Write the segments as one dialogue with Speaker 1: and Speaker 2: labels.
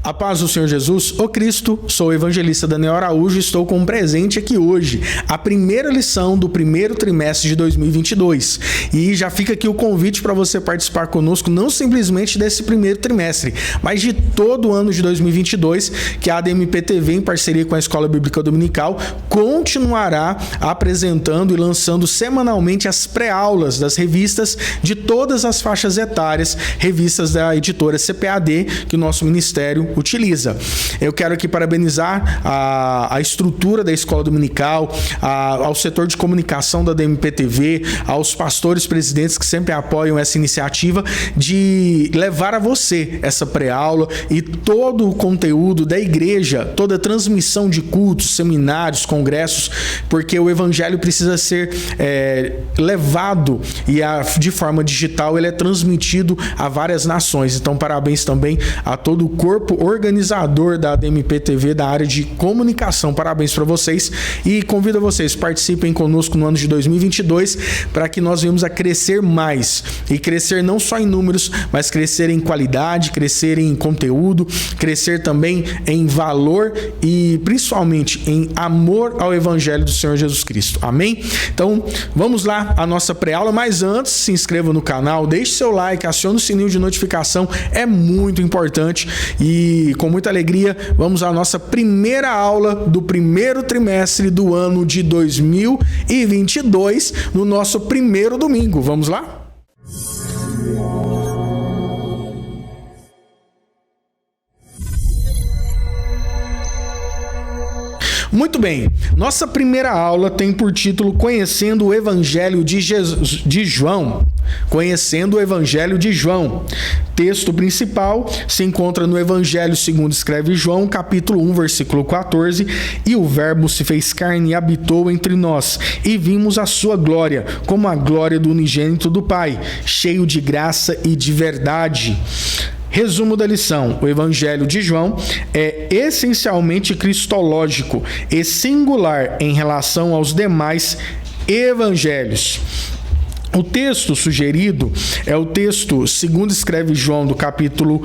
Speaker 1: A paz do Senhor Jesus, o Cristo, sou o evangelista Daniel Araújo e estou com um presente aqui hoje, a primeira lição do primeiro trimestre de 2022. E já fica aqui o convite para você participar conosco, não simplesmente desse primeiro trimestre, mas de todo o ano de 2022, que a ADMPTV, em parceria com a Escola Bíblica Dominical, continuará apresentando e lançando semanalmente as pré-aulas das revistas de todas as faixas etárias, revistas da editora CPAD, que o nosso ministério utiliza. Eu quero aqui parabenizar a estrutura da Escola Dominical, ao setor de comunicação da ADMPTV, aos pastores presidentes que sempre apoiam essa iniciativa de levar a você essa pré-aula e todo o conteúdo da igreja, toda a transmissão de cultos, seminários, congressos, porque o evangelho precisa ser levado e de forma digital ele é transmitido a várias nações. Então, parabéns também a todo o corpo organizador da ADMPTV da área de comunicação. Parabéns para vocês e convido vocês, participem conosco no ano de 2022 para que nós venhamos a crescer mais e crescer não só em números, mas crescer em qualidade, crescer em conteúdo, crescer também em valor e principalmente em amor ao evangelho do Senhor Jesus Cristo. Amém? Então, vamos lá a nossa pré-aula, mas antes, se inscreva no canal, deixe seu like, acione o sininho de notificação, é muito importante e com muita alegria vamos à nossa primeira aula do primeiro trimestre do ano de 2022 no nosso primeiro domingo. Vamos lá? Muito bem, nossa primeira aula tem por título Conhecendo o Evangelho de João. Conhecendo o Evangelho de João. Texto principal se encontra no Evangelho segundo escreve João, capítulo 1, versículo 14. E o Verbo se fez carne e habitou entre nós, e vimos a sua glória, como a glória do unigênito do Pai, cheio de graça e de verdade. Resumo da lição: o Evangelho de João é essencialmente cristológico e singular em relação aos demais evangelhos. O texto sugerido é o texto segundo escreve João do capítulo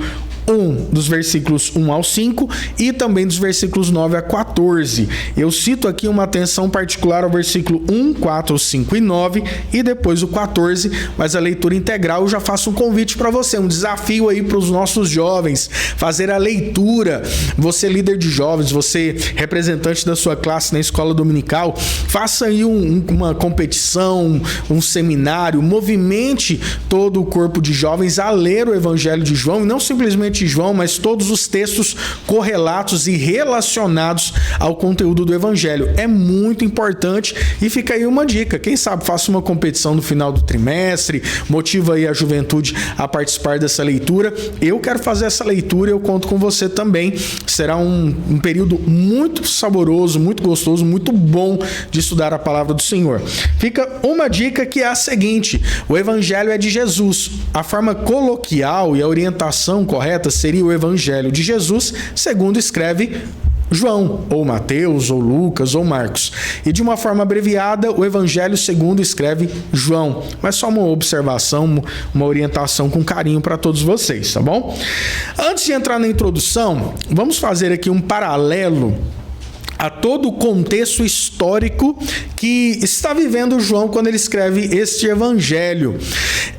Speaker 1: 1, dos versículos 1 ao 5 e também dos versículos 9 a 14. Eu cito aqui uma atenção particular ao versículo 1, 4, 5 e 9 e depois o 14, mas a leitura integral eu já faço um convite para você, um desafio aí para os nossos jovens, fazer a leitura. Você líder de jovens, você representante da sua classe na escola dominical, faça aí uma competição, um seminário, movimente todo o corpo de jovens a ler o Evangelho de João, e não simplesmente João, mas todos os textos correlatos e relacionados ao conteúdo do Evangelho. É muito importante e fica aí uma dica. Quem sabe faça uma competição no final do trimestre, motiva aí a juventude a participar dessa leitura. Eu quero fazer essa leitura e eu conto com você também. Será um período muito saboroso, muito gostoso, muito bom de estudar a palavra do Senhor. Fica uma dica que é a seguinte: o Evangelho é de Jesus. A forma coloquial e a orientação correta seria o Evangelho de Jesus, segundo escreve João, ou Mateus, ou Lucas, ou Marcos. E de uma forma abreviada, o Evangelho segundo escreve João. Mas só uma observação, uma orientação com carinho para todos vocês, tá bom? Antes de entrar na introdução, vamos fazer aqui um paralelo a todo o contexto histórico que está vivendo João quando ele escreve este evangelho.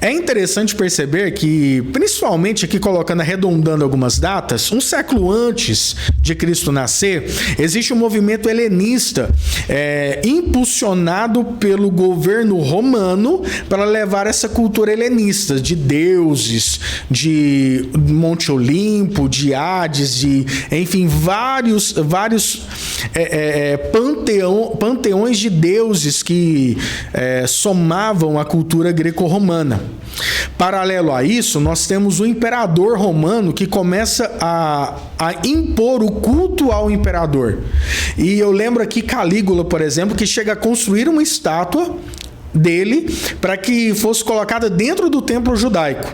Speaker 1: É interessante perceber que, principalmente aqui colocando, arredondando algumas datas, um século antes de Cristo nascer, existe um movimento helenista impulsionado pelo governo romano para levar essa cultura helenista de deuses, de Monte Olimpo, de Hades, enfim, vários panteões de deuses que somavam a cultura greco-romana. Paralelo a isso, nós temos o imperador romano que começa a impor o culto ao imperador. E eu lembro aqui Calígula, por exemplo, que chega a construir uma estátua dele para que fosse colocada dentro do templo judaico.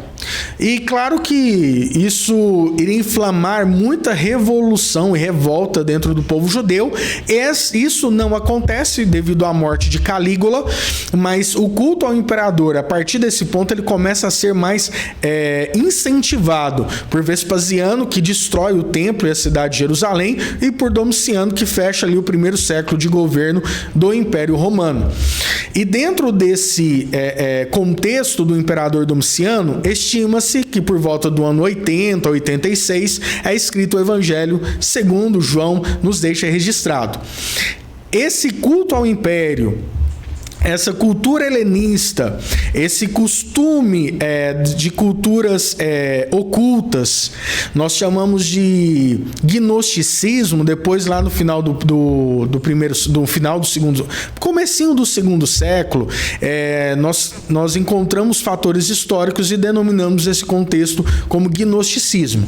Speaker 1: E claro que isso iria inflamar muita revolução e revolta dentro do povo judeu. Isso não acontece devido à morte de Calígula, mas o culto ao imperador, a partir desse ponto, ele começa a ser mais incentivado por Vespasiano, que destrói o templo e a cidade de Jerusalém, e por Domiciano, que fecha ali o primeiro século de governo do Império Romano. E dentro desse contexto do imperador Domiciano, estima-se que por volta do ano 80, 86, é escrito o Evangelho segundo João nos deixa registrado. Esse culto ao império, essa cultura helenista, esse costume de culturas ocultas, nós chamamos de gnosticismo. Depois, lá no final comecinho do segundo século, nós encontramos fatores históricos e denominamos esse contexto como gnosticismo.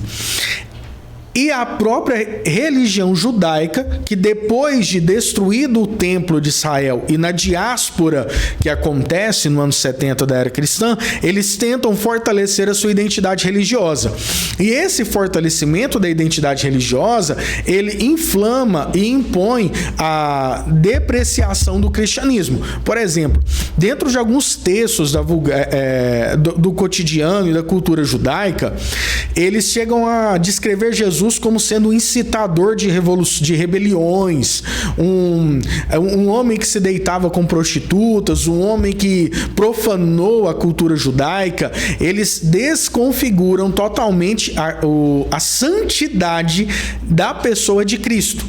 Speaker 1: E a própria religião judaica, que depois de destruído o templo de Israel e na diáspora que acontece no ano 70 da era cristã, eles tentam fortalecer a sua identidade religiosa. E esse fortalecimento da identidade religiosa, ele inflama e impõe a depreciação do cristianismo. Por exemplo, dentro de alguns textos do cotidiano e da cultura judaica, eles chegam a descrever Jesus como sendo um incitador de rebeliões, um homem que se deitava com prostitutas, um homem que profanou a cultura judaica. Eles desconfiguram totalmente a santidade da pessoa de Cristo.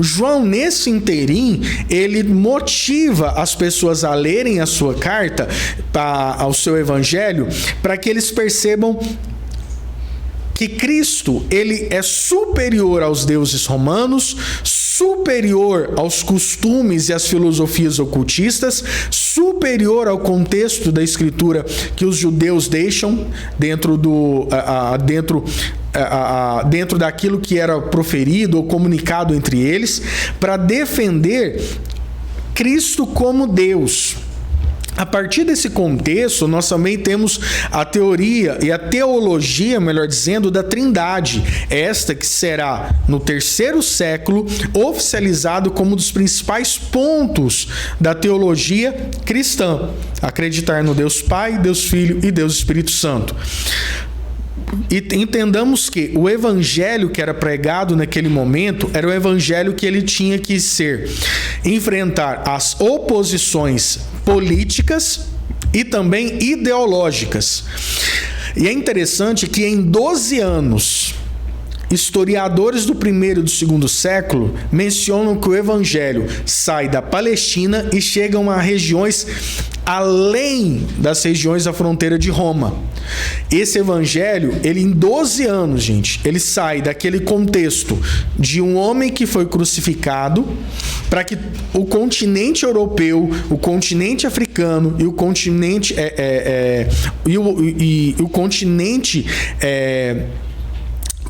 Speaker 1: João, nesse interim, ele motiva as pessoas a lerem a sua carta, ao seu evangelho, para que eles percebam que Cristo, ele é superior aos deuses romanos, superior aos costumes e às filosofias ocultistas, superior ao contexto da escritura que os judeus deixam dentro daquilo que era proferido ou comunicado entre eles, para defender Cristo como Deus. A partir desse contexto, nós também temos a teoria e a teologia, melhor dizendo, da Trindade. Esta que será, no terceiro século, oficializado como um dos principais pontos da teologia cristã. Acreditar no Deus Pai, Deus Filho e Deus Espírito Santo. E entendamos que o evangelho que era pregado naquele momento era o evangelho que ele tinha que enfrentar as oposições políticas e também ideológicas. E é interessante que em 12 anos, historiadores do primeiro e do segundo século mencionam que o evangelho sai da Palestina e chegam a regiões além das regiões da fronteira de Roma. Esse evangelho, ele em 12 anos, gente, ele sai daquele contexto de um homem que foi crucificado para que o continente europeu, o continente africano e o continente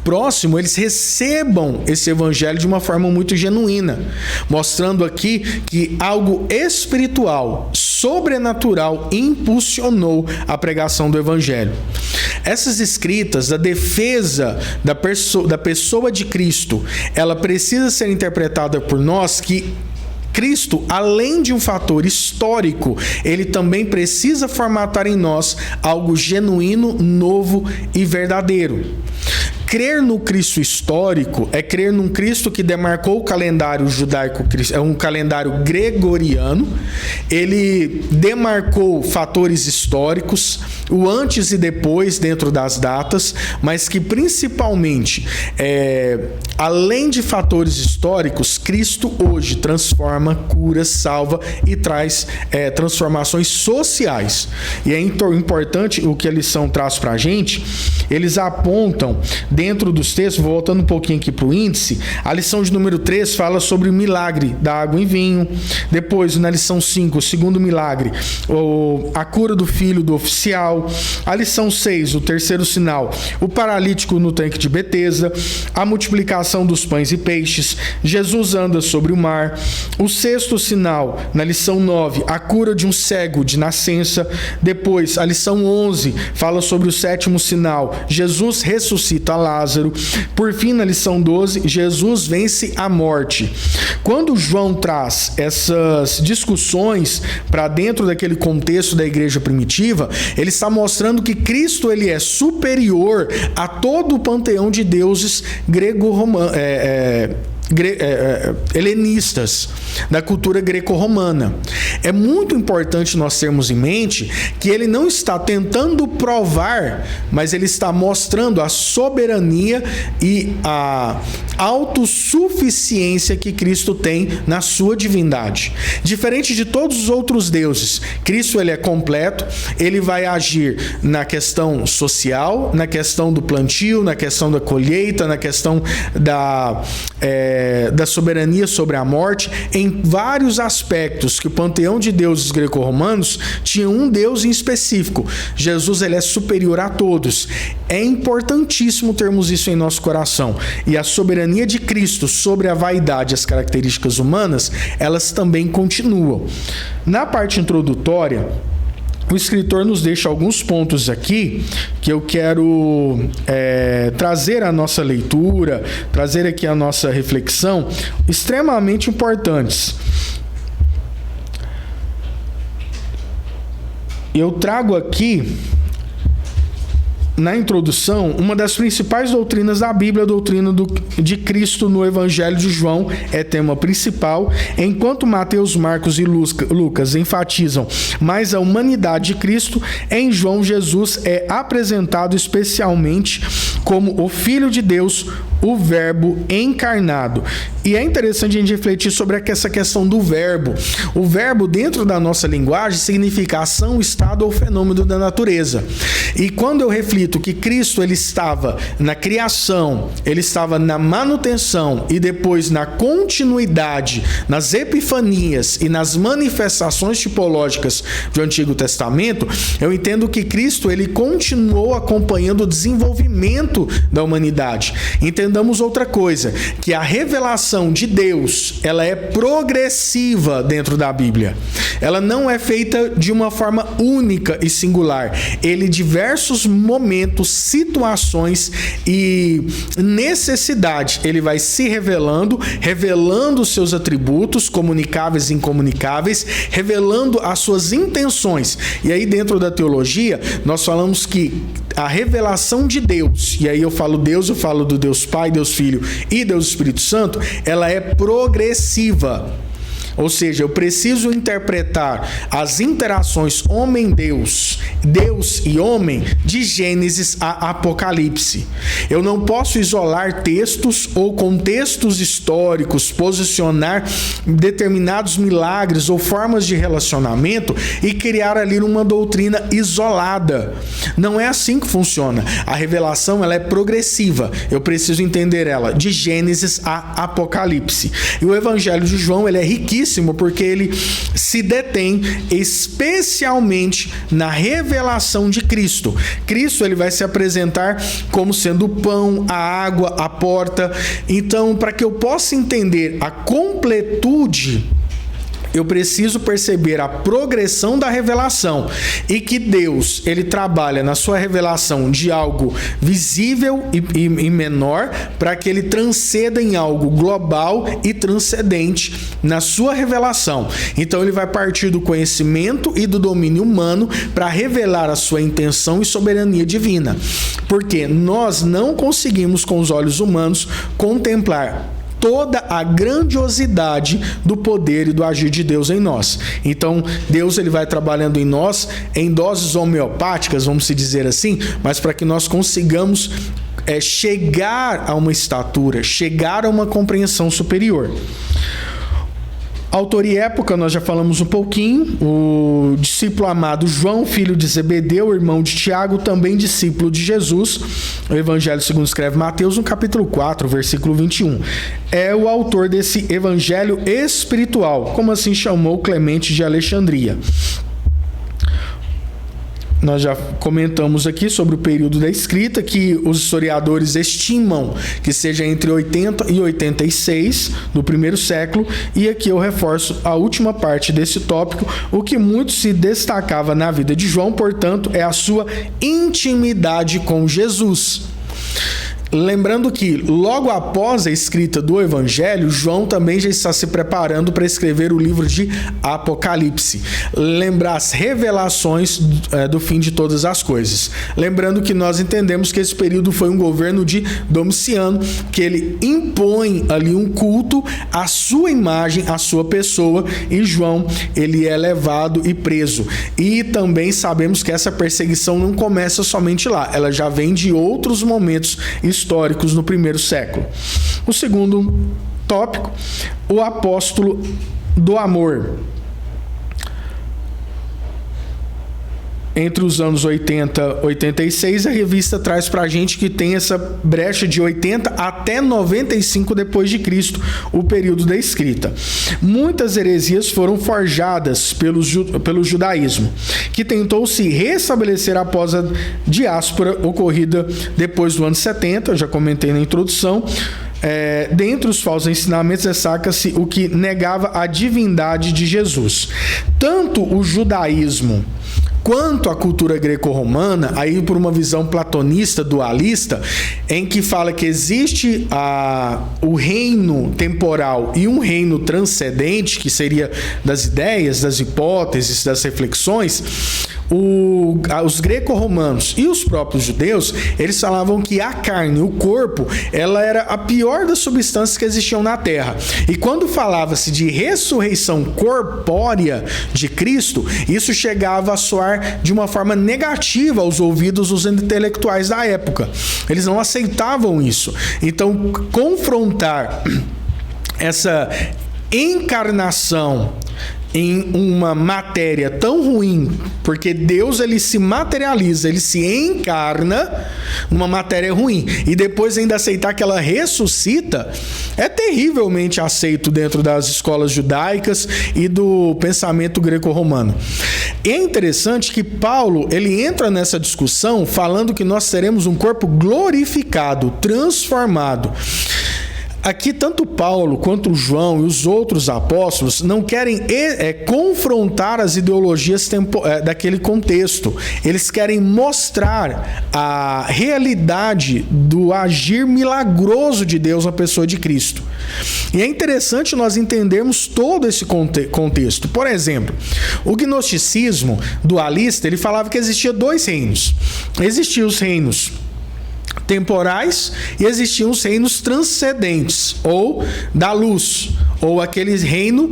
Speaker 1: próximo, eles recebam esse evangelho de uma forma muito genuína, mostrando aqui que algo espiritual, sobrenatural, impulsionou a pregação do evangelho. Essas escritas, da defesa da pessoa de Cristo, ela precisa ser interpretada por nós que Cristo, além de um fator histórico, ele também precisa formatar em nós algo genuíno, novo e verdadeiro. Crer no Cristo histórico é crer num Cristo que demarcou o calendário judaico, é um calendário gregoriano. Ele demarcou fatores históricos, o antes e depois dentro das datas, mas que principalmente, além de fatores históricos, Cristo hoje transforma, cura, salva e traz transformações sociais. E é importante o que a lição traz para a gente. Eles apontam dentro dos textos, voltando um pouquinho aqui para o índice, a lição de número 3 fala sobre o milagre da água em vinho. Depois, na lição 5, o segundo milagre, a cura do filho do oficial. A lição 6, o terceiro sinal, o paralítico no tanque de Betesda. A multiplicação dos pães e peixes. Jesus anda sobre o mar. O sexto sinal, na lição 9, a cura de um cego de nascença. Depois, a lição 11 fala sobre o sétimo sinal, Jesus ressuscita Lázaro. Por fim, na lição 12, Jesus vence a morte. Quando João traz essas discussões para dentro daquele contexto da igreja primitiva, ele está mostrando que Cristo ele é superior a todo o panteão de deuses helenistas, da cultura greco-romana. É muito importante nós termos em mente que ele não está tentando provar, mas ele está mostrando a soberania e a autossuficiência que Cristo tem na sua divindade. Diferente de todos os outros deuses, Cristo ele é completo, ele vai agir na questão social, na questão do plantio, na questão da colheita, na questão da soberania sobre a morte, em vários aspectos que o panteão de deuses greco-romanos tinha um deus em específico. Jesus ele é superior a todos. É importantíssimo termos isso em nosso coração. E a soberania de Cristo sobre a vaidade e as características humanas, elas também continuam. Na parte introdutória, o escritor nos deixa alguns pontos aqui que eu quero trazer à nossa leitura, trazer aqui a nossa reflexão, extremamente importantes. Eu trago aqui, na introdução, uma das principais doutrinas da Bíblia, a doutrina de Cristo no Evangelho de João, é tema principal, enquanto Mateus, Marcos e Lucas enfatizam mais a humanidade de Cristo, em João Jesus é apresentado especialmente como o Filho de Deus, o Verbo encarnado. E é interessante a gente refletir sobre essa questão do verbo. O verbo, dentro da nossa linguagem, significa ação, estado ou fenômeno da natureza. E quando eu reflito que Cristo ele estava na criação, ele estava na manutenção e depois na continuidade, nas epifanias e nas manifestações tipológicas do Antigo Testamento, eu entendo que Cristo ele continuou acompanhando o desenvolvimento da humanidade. Entendamos outra coisa, que a revelação de Deus, ela é progressiva dentro da Bíblia. Ela não é feita de uma forma única e singular. Ele, diversos momentos, situações e necessidade, ele vai se revelando os seus atributos, comunicáveis e incomunicáveis, revelando as suas intenções. E aí, dentro da teologia, nós falamos que a revelação de Deus, e aí eu falo Deus, eu falo do Deus Pai, Deus Filho e Deus Espírito Santo, ela é progressiva. Ou seja, eu preciso interpretar as interações homem-Deus, Deus e homem, de Gênesis a Apocalipse. Eu não posso isolar textos ou contextos históricos, posicionar determinados milagres ou formas de relacionamento e criar ali uma doutrina isolada. Não é assim que funciona. A revelação ela é progressiva. Eu preciso entender ela de Gênesis a Apocalipse. E o Evangelho de João ele é riquíssimo porque ele se detém especialmente na revelação de Cristo. Cristo ele vai se apresentar como sendo o pão, a água, a porta. Então, para que eu possa entender a completude, eu preciso perceber a progressão da revelação e que Deus, ele trabalha na sua revelação de algo visível e menor para que ele transcenda em algo global e transcendente na sua revelação. Então ele vai partir do conhecimento e do domínio humano para revelar a sua intenção e soberania divina. Porque nós não conseguimos com os olhos humanos contemplar toda a grandiosidade do poder e do agir de Deus em nós. Então, Deus ele vai trabalhando em nós em doses homeopáticas, vamos se dizer assim, mas para que nós consigamos chegar a uma estatura, chegar a uma compreensão superior. Autor e época, nós já falamos um pouquinho. O discípulo amado João, filho de Zebedeu, irmão de Tiago, também discípulo de Jesus. O Evangelho segundo escreve Mateus, no capítulo 4, versículo 21. É o autor desse evangelho espiritual, como assim chamou Clemente de Alexandria. Nós já comentamos aqui sobre o período da escrita, que os historiadores estimam que seja entre 80 e 86 do primeiro século, e aqui eu reforço a última parte desse tópico. O que muito se destacava na vida de João, portanto, é a sua intimidade com Jesus. Lembrando que, logo após a escrita do Evangelho, João também já está se preparando para escrever o livro de Apocalipse. Lembrar as revelações do fim de todas as coisas. Lembrando que nós entendemos que esse período foi um governo de Domiciano, que ele impõe ali um culto à sua imagem, à sua pessoa, e João, ele é levado e preso. E também sabemos que essa perseguição não começa somente lá, ela já vem de outros momentos históricos no primeiro século. O segundo tópico, o apóstolo do amor. Entre os anos 80 e 86, a revista traz pra gente que tem essa brecha de 80 até 95 depois de Cristo, o período da escrita. Muitas heresias foram forjadas pelo judaísmo, que tentou se restabelecer após a diáspora ocorrida depois do ano 70, eu já comentei na introdução. Dentre os falsos ensinamentos destaca-se o que negava a divindade de Jesus. Tanto o judaísmo quanto a cultura greco-romana, aí por uma visão platonista, dualista, em que fala que existe o reino temporal e um reino transcendente, que seria das ideias, das hipóteses, das reflexões. Os greco-romanos e os próprios judeus, eles falavam que a carne, o corpo, ela era a pior das substâncias que existiam na Terra. E quando falava-se de ressurreição corpórea de Cristo, isso chegava a soar de uma forma negativa aos ouvidos dos intelectuais da época. Eles não aceitavam isso. Então, confrontar essa encarnação em uma matéria tão ruim, porque Deus, ele se materializa, ele se encarna numa matéria ruim, e depois ainda aceitar que ela ressuscita, é terrivelmente aceito dentro das escolas judaicas e do pensamento greco-romano. É interessante que Paulo, ele entra nessa discussão falando que nós teremos um corpo glorificado, transformado. Aqui, tanto Paulo quanto João e os outros apóstolos não querem confrontar as ideologias daquele contexto. Eles querem mostrar a realidade do agir milagroso de Deus na pessoa de Cristo. E é interessante nós entendermos todo esse contexto. Por exemplo, o gnosticismo dualista, ele falava que existia dois reinos. Existiam os reinos temporais e existiam os reinos transcendentes, ou da luz, ou aquele reino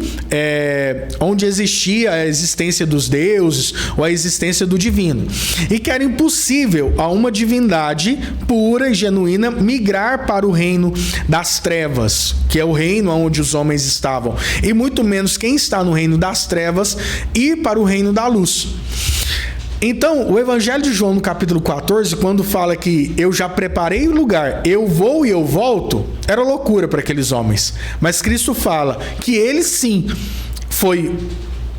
Speaker 1: onde existia a existência dos deuses ou a existência do divino, e que era impossível a uma divindade pura e genuína migrar para o reino das trevas, que é o reino onde os homens estavam, e muito menos quem está no reino das trevas ir para o reino da luz. Então, o Evangelho de João, no capítulo 14, quando fala que eu já preparei o lugar, eu vou e eu volto, era loucura para aqueles homens. Mas Cristo fala que ele sim foi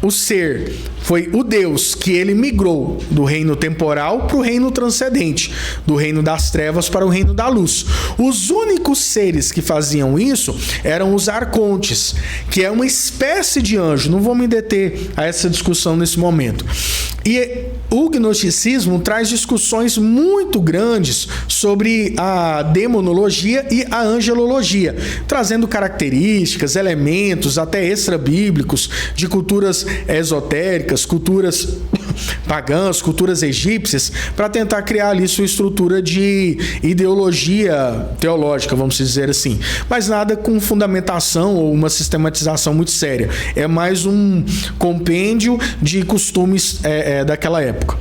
Speaker 1: o ser, foi o Deus que ele migrou do reino temporal para o reino transcendente, do reino das trevas para o reino da luz. Os únicos seres que faziam isso eram os arcontes, que é uma espécie de anjo. Não vou me deter a essa discussão nesse momento. E o gnosticismo traz discussões muito grandes sobre a demonologia e a angelologia, trazendo características, elementos até extra-bíblicos de culturas esotéricas, culturas pagãs, culturas egípcias, para tentar criar ali sua estrutura de ideologia teológica, vamos dizer assim. Mas nada com fundamentação ou uma sistematização muito séria. É mais um compêndio de costumes daquela época.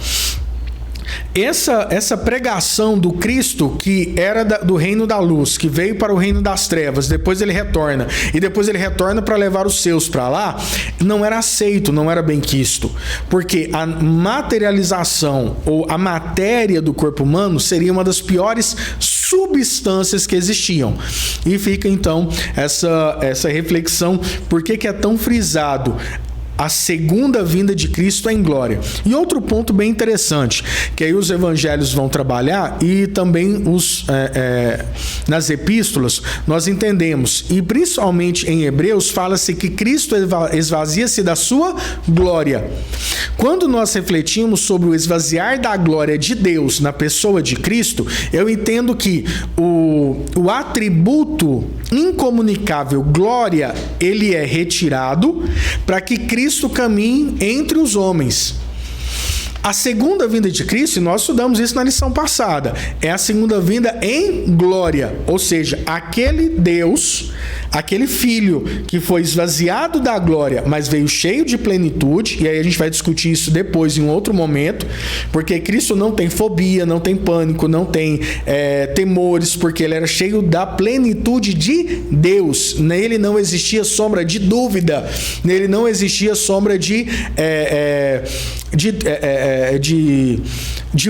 Speaker 1: essa pregação do Cristo, que era do reino da luz, que veio para o reino das trevas, depois ele retorna, e depois ele retorna para levar os seus para lá, não era aceito, não era bem quisto, porque a materialização ou a matéria do corpo humano seria uma das piores substâncias que existiam. E fica então essa reflexão, por que é tão frisado a segunda vinda de Cristo em glória. E outro ponto bem interessante, que aí os evangelhos vão trabalhar, e também nas epístolas nós entendemos, e principalmente em Hebreus, fala-se que Cristo esvazia-se da sua glória. Quando nós refletimos sobre o esvaziar da glória de Deus na pessoa de Cristo, eu entendo que o atributo incomunicável glória, ele é retirado para que Cristo caminhe entre os homens. A segunda vinda de Cristo, e nós estudamos isso na lição passada, é a segunda vinda em glória, ou seja, aquele Deus, aquele Filho que foi esvaziado da glória, mas veio cheio de plenitude, e aí a gente vai discutir isso depois em um outro momento, porque Cristo não tem fobia, não tem pânico, não tem temores, porque ele era cheio da plenitude de Deus. Nele não existia sombra de dúvida, nele não existia sombra de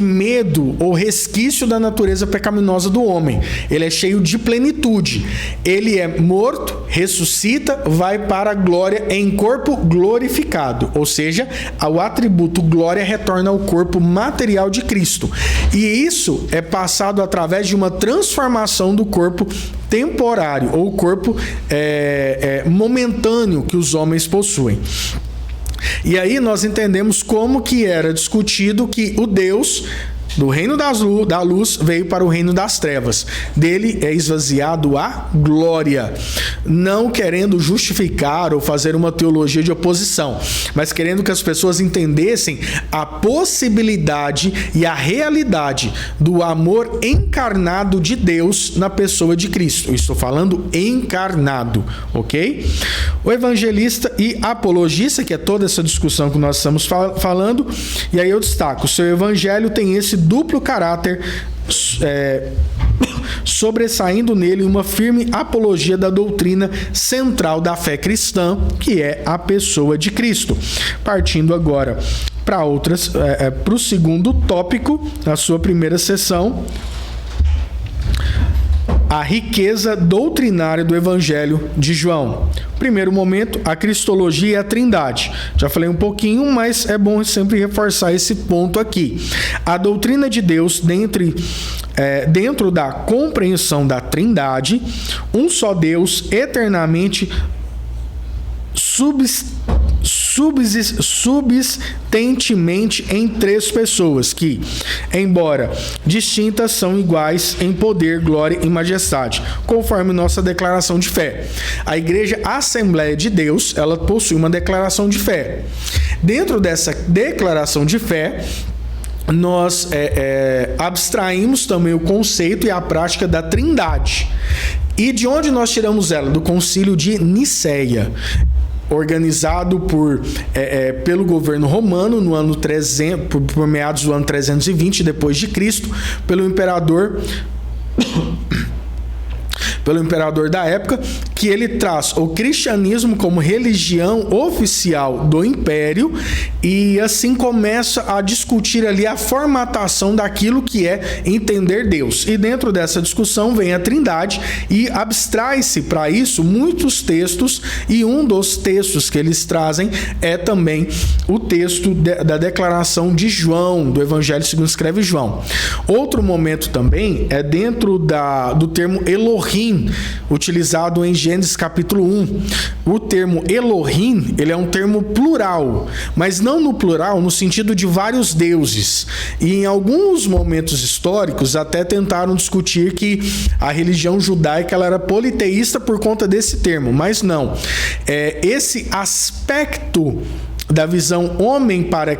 Speaker 1: medo ou resquício da natureza pecaminosa do homem. Ele é cheio de plenitude. Ele é morto, ressuscita, vai para a glória em corpo glorificado. Ou seja, o atributo glória retorna ao corpo material de Cristo. E isso é passado através de uma transformação do corpo temporário, ou corpo momentâneo que os homens possuem. E aí nós entendemos como que era discutido que o Deus do reino da luz veio para o reino das trevas. Dele é esvaziado a glória. Não querendo justificar ou fazer uma teologia de oposição, mas querendo que as pessoas entendessem a possibilidade e a realidade do amor encarnado de Deus na pessoa de Cristo. Eu estou falando encarnado, ok? O evangelista e apologista, que é toda essa discussão que nós estamos falando, e aí eu destaco, o seu evangelho tem esse duplo caráter, sobressaindo nele uma firme apologia da doutrina central da fé cristã, que é a pessoa de Cristo. Partindo agora para o segundo tópico da sua primeira sessão, a riqueza doutrinária do Evangelho de João. Primeiro momento, a cristologia e a trindade. Já falei um pouquinho, mas é bom sempre reforçar esse ponto aqui. A doutrina de Deus dentro da compreensão da trindade, um só Deus eternamente subsistentemente em três pessoas que, embora distintas, são iguais em poder, glória e majestade, conforme nossa declaração de fé. A Igreja Assembleia de Deus, ela possui uma declaração de fé. Dentro dessa declaração de fé, nós abstraímos também o conceito e a prática da trindade. E de onde nós tiramos ela? Do Concílio de Nicéia, organizado pelo governo romano no ano 300, por meados do ano 320 depois de Cristo, pelo imperador da época, que ele traz o cristianismo como religião oficial do império, e assim começa a discutir ali a formatação daquilo que é entender Deus. E dentro dessa discussão vem a trindade, e abstrai-se para isso muitos textos, e um dos textos que eles trazem é também o texto da declaração de João, do Evangelho segundo escreve João. Outro momento também é dentro do termo Elohim, utilizado em Gênesis capítulo 1. O termo Elohim, ele é um termo plural, mas não no plural no sentido de vários deuses. E em alguns momentos históricos até tentaram discutir que a religião judaica ela era politeísta por conta desse termo, mas não. Esse aspecto da visão homem para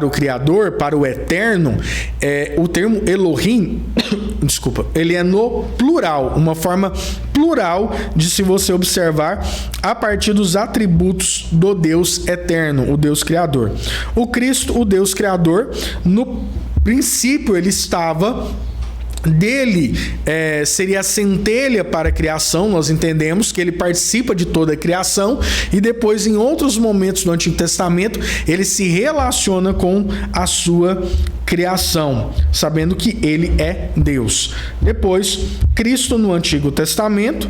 Speaker 1: o Criador, para o Eterno, o termo Elohim, ele é no plural, uma forma plural de se você observar a partir dos atributos do Deus Eterno, o Deus Criador. O Cristo, o Deus Criador, no princípio ele estava, dele seria a centelha para a criação. Nós entendemos que ele participa de toda a criação, e depois, em outros momentos do Antigo Testamento, ele se relaciona com a sua criação, sabendo que ele é Deus. Depois, Cristo no Antigo Testamento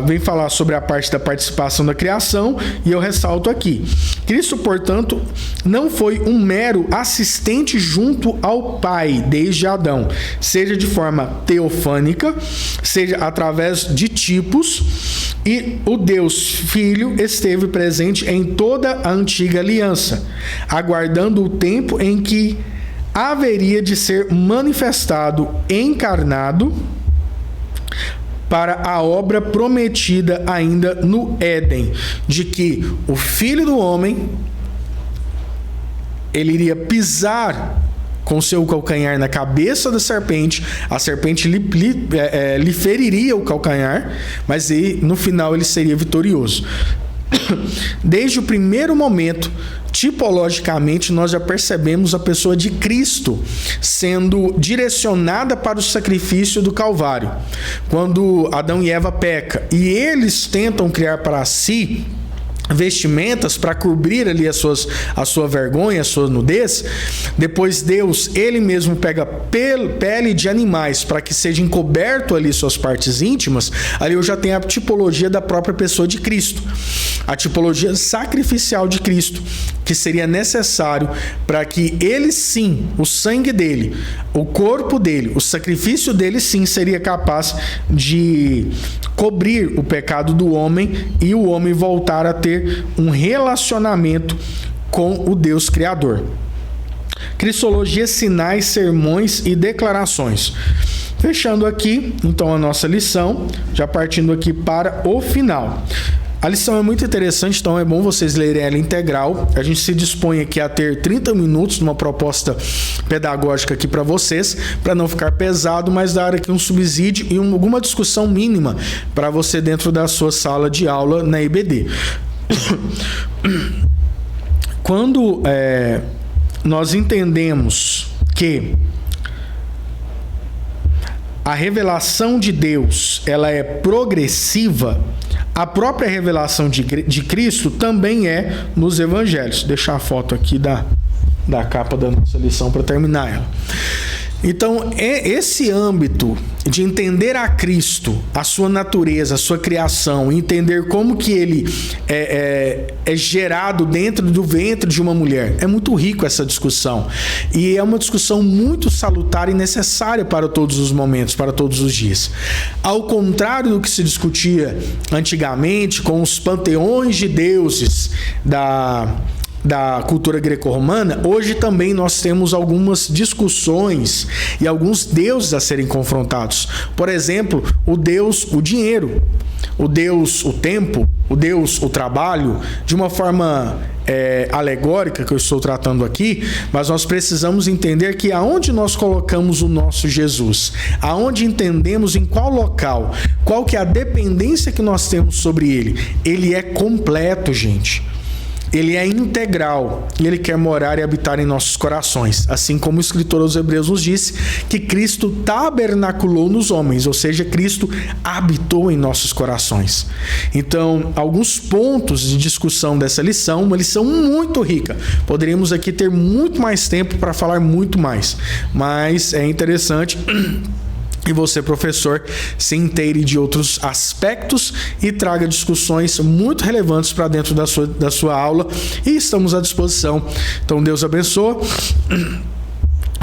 Speaker 1: vem falar sobre a parte da participação da criação, e eu ressalto aqui: Cristo, portanto, não foi um mero assistente junto ao Pai desde Adão, seja de forma teofânica, seja através de tipos, e o Deus Filho esteve presente em toda a antiga aliança, aguardando o tempo em que haveria de ser manifestado, encarnado, para a obra prometida ainda no Éden, de que o Filho do Homem, ele iria pisar com seu calcanhar na cabeça da serpente, a serpente lhe feriria o calcanhar, mas no final ele seria vitorioso. Desde o primeiro momento, tipologicamente, nós já percebemos a pessoa de Cristo sendo direcionada para o sacrifício do Calvário. Quando Adão e Eva pecam e eles tentam criar para si vestimentas para cobrir ali a sua vergonha, a sua nudez, depois Deus, ele mesmo pega pele de animais para que seja encoberto ali suas partes íntimas. Ali eu já tenho a tipologia da própria pessoa de Cristo, a tipologia sacrificial de Cristo, que seria necessário para que ele sim, o sangue dele, o corpo dele, o sacrifício dele sim seria capaz de cobrir o pecado do homem e o homem voltar a ter um relacionamento com o Deus Criador. Cristologia, sinais, sermões e declarações. Fechando aqui, então, a nossa lição, já partindo aqui para o final. A lição é muito interessante, então é bom vocês lerem ela integral. A gente se dispõe aqui a ter 30 minutos de uma proposta pedagógica aqui para vocês, para não ficar pesado, mas dar aqui um subsídio e alguma discussão mínima para você dentro da sua sala de aula na IBD. Quando nós entendemos que a revelação de Deus ela é progressiva, a própria revelação de Cristo também é nos evangelhos. Vou deixar a foto aqui da capa da nossa lição para terminar ela. Então, esse âmbito de entender a Cristo, a sua natureza, a sua criação, entender como que ele é gerado dentro do ventre de uma mulher, é muito rico essa discussão. E é uma discussão muito salutar e necessária para todos os momentos, para todos os dias. Ao contrário do que se discutia antigamente com os panteões de deuses da cultura greco-romana, hoje também nós temos algumas discussões e alguns deuses a serem confrontados. Por exemplo, o deus, o dinheiro, o deus, o tempo, o deus, o trabalho, de uma forma alegórica que eu estou tratando aqui, mas nós precisamos entender que aonde nós colocamos o nosso Jesus, aonde entendemos em qual local, qual que é a dependência que nós temos sobre ele é completo, gente. Ele é integral e ele quer morar e habitar em nossos corações. Assim como o escritor aos Hebreus nos disse que Cristo tabernaculou nos homens, ou seja, Cristo habitou em nossos corações. Então, alguns pontos de discussão dessa lição, uma lição muito rica. Poderíamos aqui ter muito mais tempo para falar muito mais, mas é interessante e você, professor, se inteire de outros aspectos e traga discussões muito relevantes para dentro da sua aula, e estamos à disposição. Então, Deus abençoe.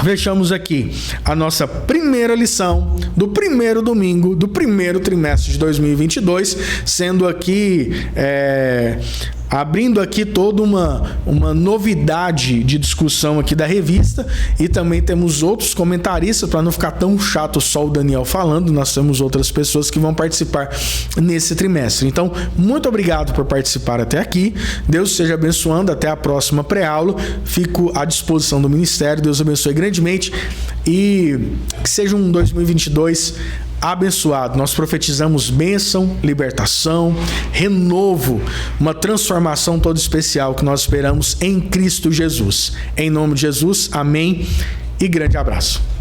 Speaker 1: Fechamos aqui a nossa primeira lição do primeiro domingo do primeiro trimestre de 2022, sendo aqui abrindo aqui toda uma novidade de discussão aqui da revista, e também temos outros comentaristas, para não ficar tão chato só o Daniel falando, nós temos outras pessoas que vão participar nesse trimestre. Então, muito obrigado por participar até aqui, Deus esteja abençoando, até a próxima pré-aula, fico à disposição do Ministério, Deus abençoe grandemente, e que seja um 2022 abençoado. Nós profetizamos bênção, libertação, renovo, uma transformação toda especial que nós esperamos em Cristo Jesus. Em nome de Jesus, amém e grande abraço.